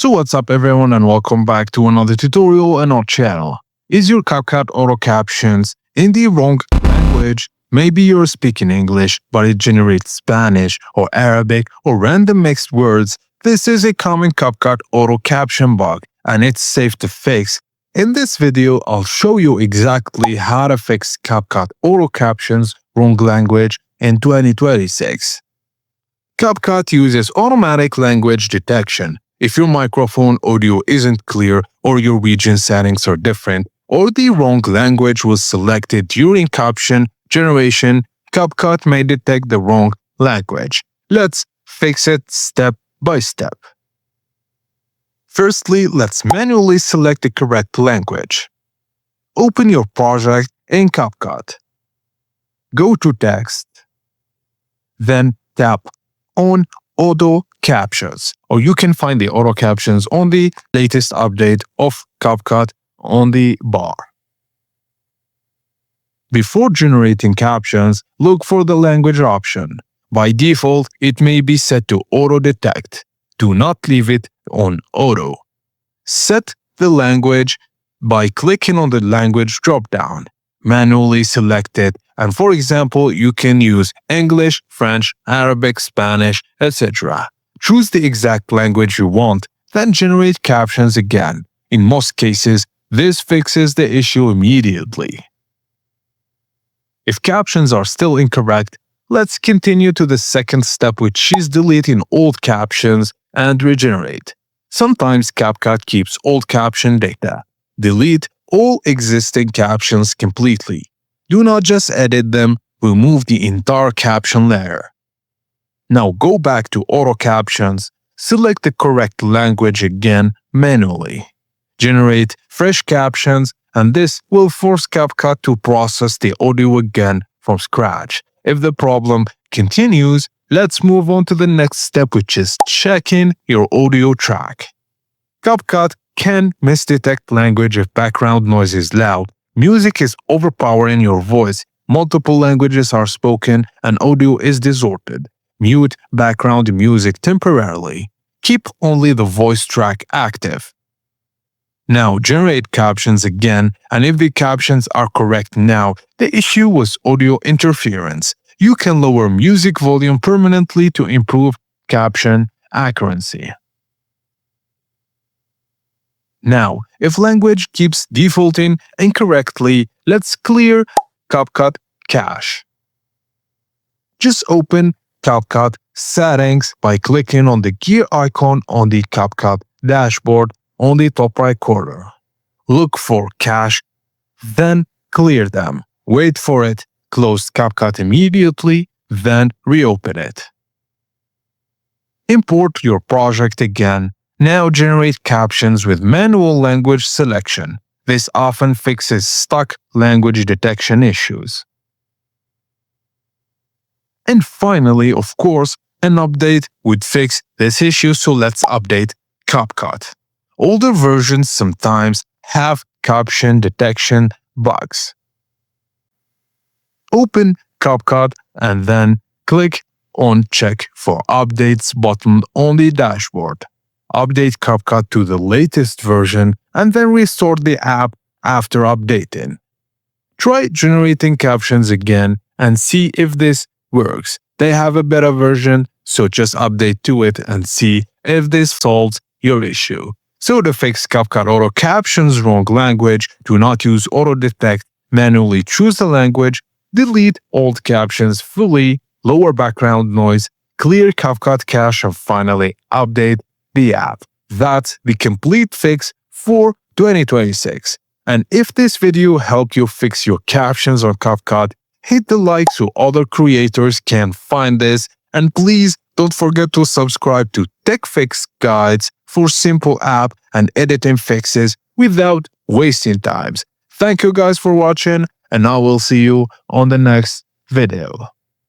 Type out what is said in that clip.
So what's up everyone and welcome back to another tutorial on our channel. Is your CapCut auto captions in the wrong language? Maybe you're speaking English but it generates Spanish or Arabic or random mixed words. This is a common CapCut auto caption bug and it's safe to fix. In this video, I'll show you exactly how to fix CapCut auto captions wrong language in 2026. CapCut uses automatic language detection. If your microphone audio isn't clear or your region settings are different or the wrong language was selected during caption generation, CapCut may detect the wrong language. Let's fix it step by step. Firstly, let's manually select the correct language. Open your project in CapCut. Go to Text. Then tap on Auto Captions, or you can find the auto captions on the latest update of CapCut on the bar. Before generating captions, look for the language option. By default, it may be set to auto detect. Do not leave it on auto. Set the language by clicking on the language dropdown. Manually select it, and for example, you can use English, French, Arabic, Spanish, etc. Choose the exact language you want, then generate captions again. In most cases, this fixes the issue immediately. If captions are still incorrect, let's continue to the second step, which is deleting old captions and regenerate. Sometimes CapCut keeps old caption data. Delete all existing captions completely. Do not just edit them, remove the entire caption layer. Now go back to auto captions, select the correct language again manually. Generate fresh captions, and this will force CapCut to process the audio again from scratch. If the problem continues, let's move on to the next step, which is checking your audio track. CapCut can misdetect language if background noise is loud, music is overpowering your voice, multiple languages are spoken, and audio is distorted. Mute background music temporarily. Keep only the voice track active. Now generate captions again, and if the captions are correct now, the issue was audio interference. You can lower music volume permanently to improve caption accuracy. Now, if language keeps defaulting incorrectly, let's clear CapCut cache. Just open CapCut settings by clicking on the gear icon on the CapCut dashboard on the top right corner. Look for cache, then clear them. Wait for it, close CapCut immediately, then reopen it. Import your project again. Now generate captions with manual language selection. This often fixes stuck language detection issues. And finally, of course, an update would fix this issue, so let's update CapCut. Older versions sometimes have caption detection bugs. Open CapCut and then click on Check for Updates button on the dashboard. Update CapCut to the latest version and then restore the app after updating. Try generating captions again and see if this works. They have a beta version, so just update to it and see if this solves your issue. So to fix CapCut auto captions wrong language, do not use auto detect, manually choose the language, delete old captions fully, lower background noise, clear CapCut cache, and finally update the app. That's the complete fix for 2026. And if this video helped you fix your captions on CapCut, hit the like so other creators can find this, and please don't forget to subscribe to Tech Fix Guides for simple app and editing fixes without wasting times. Thank you guys for watching, and I will see you on the next video.